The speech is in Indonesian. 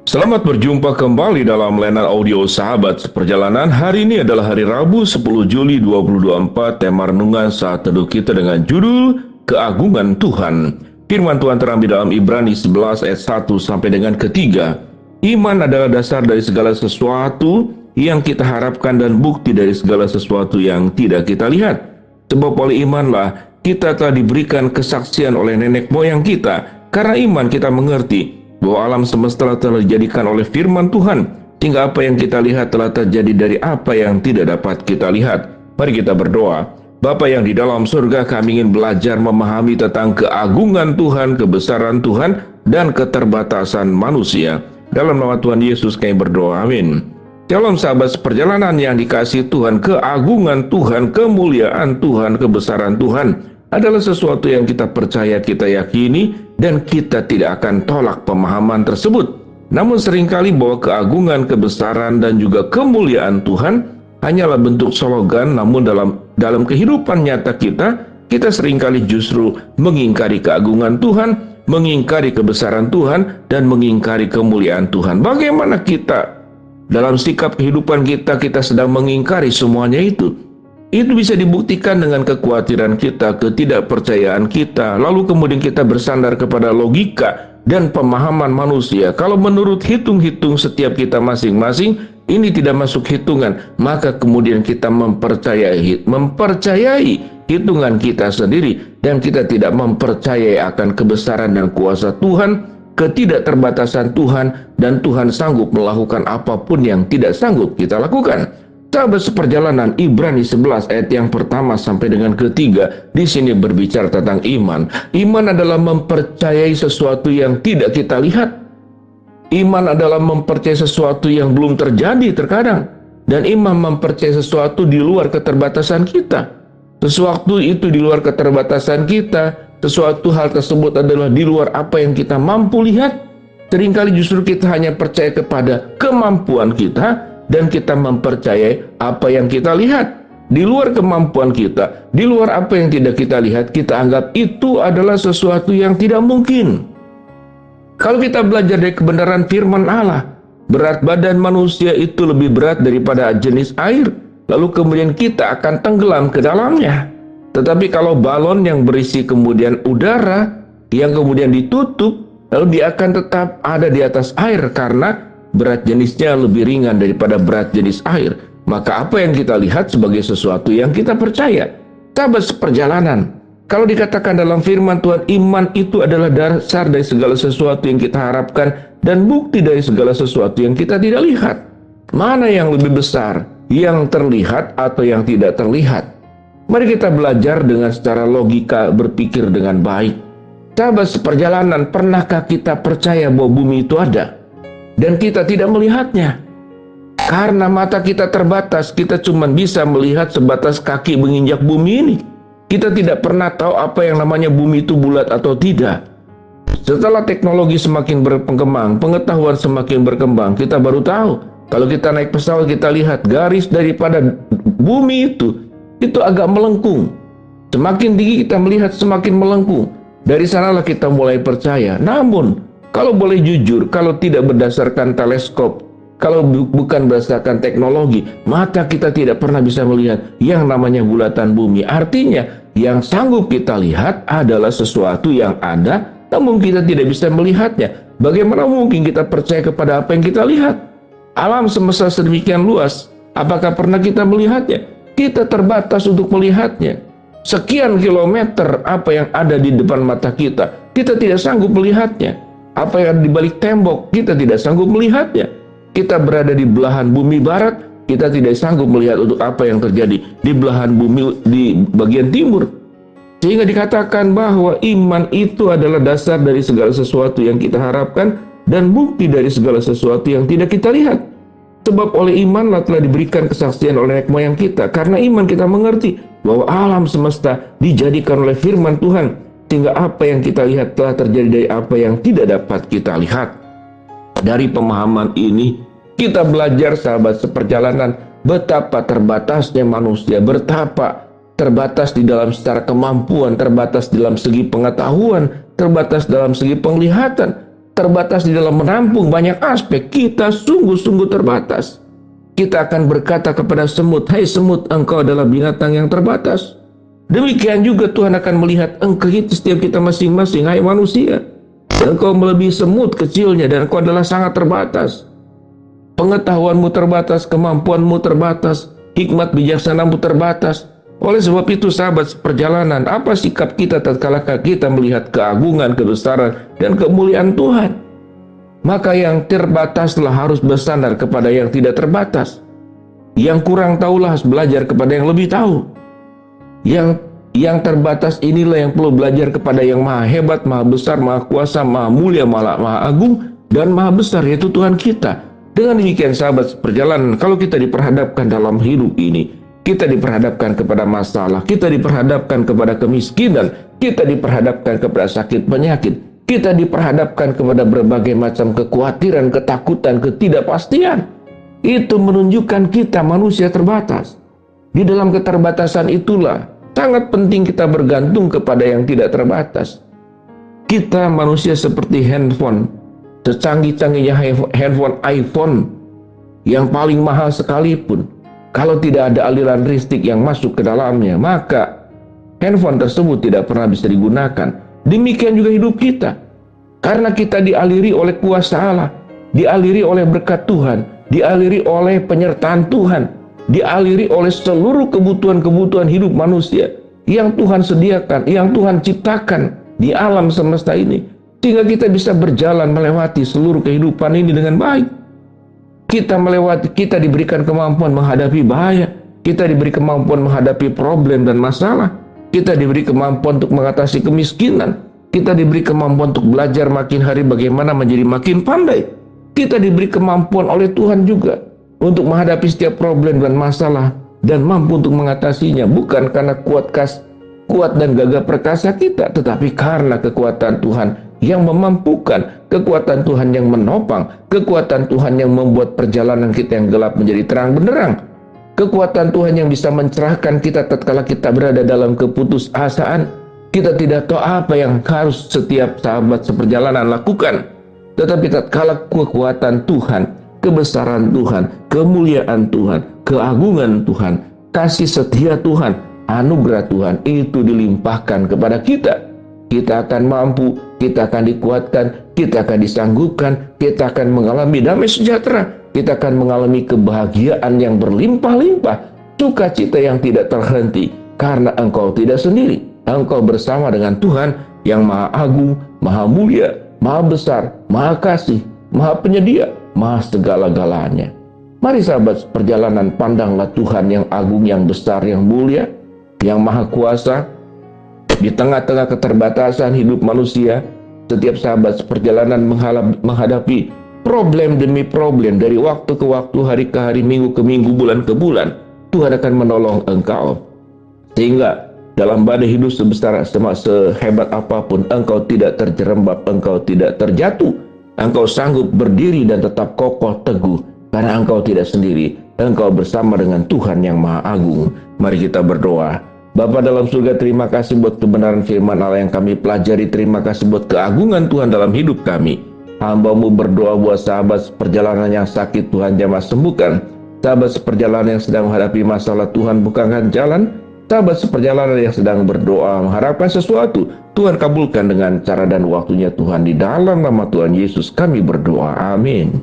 Selamat berjumpa kembali dalam layanan audio Sahabat Seperjalanan. Hari ini adalah hari Rabu 10 Juli 2024. Tema renungan saat teduh kita dengan judul Keagungan Tuhan. Firman Tuhan terambil dalam Ibrani 11 ayat 1 sampai dengan ketiga. Iman adalah dasar dari segala sesuatu yang kita harapkan dan bukti dari segala sesuatu yang tidak kita lihat. Sebab oleh imanlah kita telah diberikan kesaksian oleh nenek moyang kita. Karena iman kita mengerti bahwa alam semesta telah dijadikan oleh firman Tuhan, sehingga apa yang kita lihat telah terjadi dari apa yang tidak dapat kita lihat. Mari kita berdoa. Bapa yang di dalam surga, kami ingin belajar memahami tentang keagungan Tuhan, kebesaran Tuhan, dan keterbatasan manusia. Dalam nama Tuhan Yesus kami berdoa, amin. Shalom sahabat seperjalanan yang dikasihi Tuhan, keagungan Tuhan, kemuliaan Tuhan, kebesaran Tuhan adalah sesuatu yang kita percaya, kita yakini, dan kita tidak akan tolak pemahaman tersebut. Namun seringkali bahwa keagungan, kebesaran, dan juga kemuliaan Tuhan hanyalah bentuk slogan, namun dalam kehidupan nyata kita seringkali justru mengingkari keagungan Tuhan, mengingkari kebesaran Tuhan, dan mengingkari kemuliaan Tuhan. Bagaimana kita dalam sikap kehidupan kita sedang mengingkari semuanya itu? Itu bisa dibuktikan dengan kekhawatiran kita, ketidakpercayaan kita, lalu kemudian kita bersandar kepada logika dan pemahaman manusia. Kalau menurut hitung-hitung setiap kita masing-masing, ini tidak masuk hitungan, maka kemudian kita mempercayai hitungan kita sendiri, dan kita tidak mempercayai akan kebesaran dan kuasa Tuhan, ketidakterbatasan Tuhan, dan Tuhan sanggup melakukan apapun yang tidak sanggup kita lakukan. Sahabat seperjalanan, Ibrani 11 ayat yang pertama sampai dengan ketiga di sini berbicara tentang iman. Iman adalah mempercayai sesuatu yang tidak kita lihat. Iman adalah mempercayai sesuatu yang belum terjadi terkadang, dan iman mempercayai sesuatu di luar keterbatasan kita. Sesuatu itu di luar keterbatasan kita, sesuatu hal tersebut adalah di luar apa yang kita mampu lihat. Seringkali justru kita hanya percaya kepada kemampuan kita, dan kita mempercayai apa yang kita lihat. Di luar kemampuan kita, di luar apa yang tidak kita lihat, kita anggap itu adalah sesuatu yang tidak mungkin. Kalau kita belajar dari kebenaran firman Allah, berat badan manusia itu lebih berat daripada jenis air, lalu kemudian kita akan tenggelam ke dalamnya. Tetapi kalau balon yang berisi kemudian udara, yang kemudian ditutup, lalu dia akan tetap ada di atas air karena berat jenisnya lebih ringan daripada berat jenis air. Maka apa yang kita lihat sebagai sesuatu yang kita percaya. Sahabat seperjalanan, kalau dikatakan dalam firman Tuhan, iman itu adalah dasar dari segala sesuatu yang kita harapkan dan bukti dari segala sesuatu yang kita tidak lihat. Mana yang lebih besar, yang terlihat atau yang tidak terlihat? Mari kita belajar dengan secara logika, berpikir dengan baik. Sahabat seperjalanan, pernahkah kita percaya bahwa bumi itu ada dan kita tidak melihatnya? Karena mata kita terbatas, kita cuma bisa melihat sebatas kaki menginjak bumi ini. Kita tidak pernah tahu apa yang namanya bumi itu bulat atau tidak. Setelah teknologi semakin berkembang, pengetahuan semakin berkembang, kita baru tahu. Kalau kita naik pesawat, kita lihat garis daripada bumi itu agak melengkung. Semakin tinggi kita melihat, semakin melengkung. Dari sanalah kita mulai percaya. Namun kalau boleh jujur, kalau tidak berdasarkan teleskop, kalau bukan berdasarkan teknologi, mata kita tidak pernah bisa melihat yang namanya bulatan bumi. Artinya, yang sanggup kita lihat adalah sesuatu yang ada, namun kita tidak bisa melihatnya. Bagaimana mungkin kita percaya kepada apa yang kita lihat? Alam semesta sedemikian luas, apakah pernah kita melihatnya? Kita terbatas untuk melihatnya. Sekian kilometer apa yang ada di depan mata kita tidak sanggup melihatnya. Apa yang ada di balik tembok, kita tidak sanggup melihatnya. Kita berada di belahan bumi barat, kita tidak sanggup melihat untuk apa yang terjadi di belahan bumi di bagian timur. Sehingga dikatakan bahwa iman itu adalah dasar dari segala sesuatu yang kita harapkan dan bukti dari segala sesuatu yang tidak kita lihat. Sebab oleh imanlah telah diberikan kesaksian oleh nenek moyang kita. Karena iman kita mengerti bahwa alam semesta dijadikan oleh firman Tuhan, sehingga apa yang kita lihat telah terjadi dari apa yang tidak dapat kita lihat. Dari pemahaman ini, kita belajar sahabat seperjalanan betapa terbatasnya manusia, betapa terbatas di dalam secara kemampuan, terbatas dalam segi pengetahuan, terbatas dalam segi penglihatan. terbatas di dalam menampung banyak aspek. Kita sungguh-sungguh terbatas. Kita akan berkata kepada semut, "Hai semut, engkau adalah binatang yang terbatas." Demikian juga Tuhan akan melihat engkau setiap kita masing-masing, "Hai manusia, engkau melebihi semut kecilnya dan engkau adalah sangat terbatas. Pengetahuanmu terbatas, kemampuanmu terbatas, hikmat bijaksanamu terbatas." Oleh sebab itu sahabat seperjalanan, apa sikap kita tatkala kita melihat keagungan, kebesaran, dan kemuliaan Tuhan? Maka yang terbataslah harus bersandar kepada yang tidak terbatas. Yang kurang tahulah harus belajar kepada yang lebih tahu. Yang terbatas inilah yang perlu belajar kepada yang maha hebat, maha besar, maha kuasa, maha mulia, maha agung, dan maha besar, yaitu Tuhan kita. Dengan demikian sahabat seperjalanan, kalau kita diperhadapkan dalam hidup ini, kita diperhadapkan kepada masalah, kita diperhadapkan kepada kemiskinan, kita diperhadapkan kepada sakit penyakit, kita diperhadapkan kepada berbagai macam kekhawatiran, ketakutan, ketidakpastian. Itu menunjukkan kita manusia terbatas. Di dalam keterbatasan itulah sangat penting kita bergantung kepada yang tidak terbatas. Kita manusia seperti handphone, secanggih-canggihnya handphone iPhone yang paling mahal sekalipun, kalau tidak ada aliran listrik yang masuk ke dalamnya, maka handphone tersebut tidak pernah bisa digunakan. Demikian juga hidup kita. Karena kita dialiri oleh kuasa Allah, dialiri oleh berkat Tuhan, dialiri oleh penyertaan Tuhan, dialiri oleh seluruh kebutuhan-kebutuhan hidup manusia yang Tuhan sediakan, yang Tuhan ciptakan di alam semesta ini, sehingga kita bisa berjalan melewati seluruh kehidupan ini dengan baik. Kita diberikan kemampuan menghadapi bahaya, kita diberi kemampuan menghadapi problem dan masalah, kita diberi kemampuan untuk mengatasi kemiskinan, kita diberi kemampuan untuk belajar makin hari bagaimana menjadi makin pandai. Kita diberi kemampuan oleh Tuhan juga untuk menghadapi setiap problem dan masalah dan mampu untuk mengatasinya, bukan karena kuat dan gagah perkasa kita, tetapi karena kekuatan Tuhan yang memampukan, kekuatan Tuhan yang menopang, kekuatan Tuhan yang membuat perjalanan kita yang gelap menjadi terang benderang, kekuatan Tuhan yang bisa mencerahkan kita tatkala kita berada dalam keputusasaan. Kita tidak tahu apa yang harus setiap sahabat seperjalanan lakukan, tetapi tatkala kekuatan Tuhan, kebesaran Tuhan, kemuliaan Tuhan, keagungan Tuhan, kasih setia Tuhan, anugerah Tuhan itu dilimpahkan kepada kita, kita akan mampu, kita akan dikuatkan, kita akan disanggupkan, kita akan mengalami damai sejahtera, kita akan mengalami kebahagiaan yang berlimpah-limpah, sukacita yang tidak terhenti, karena engkau tidak sendiri. Engkau bersama dengan Tuhan yang maha agung, maha mulia, maha besar, maha kasih, maha penyedia, maha segala-galanya. Mari sahabat perjalanan, pandanglah Tuhan yang agung, yang besar, yang mulia, yang maha kuasa. Di tengah-tengah keterbatasan hidup manusia, setiap sahabat seperjalanan menghadapi problem demi problem, dari waktu ke waktu, hari ke hari, minggu ke minggu, bulan ke bulan. Tuhan akan menolong engkau, sehingga dalam badai hidup sehebat apapun, engkau tidak terjerembab, engkau tidak terjatuh. Engkau sanggup berdiri dan tetap kokoh teguh, karena engkau tidak sendiri. Engkau bersama dengan Tuhan yang maha agung. Mari kita berdoa. Bapa dalam surga, terima kasih buat kebenaran firman Allah yang kami pelajari. Terima kasih buat keagungan Tuhan dalam hidup kami. Hamba-Mu berdoa buat sahabat perjalanan yang sakit, Tuhan jamah sembuhkan. Sahabat seperjalanan yang sedang menghadapi masalah, Tuhan bukakan jalan. Sahabat seperjalanan yang sedang berdoa mengharapkan sesuatu, Tuhan kabulkan dengan cara dan waktunya Tuhan. Di dalam nama Tuhan Yesus kami berdoa, amin.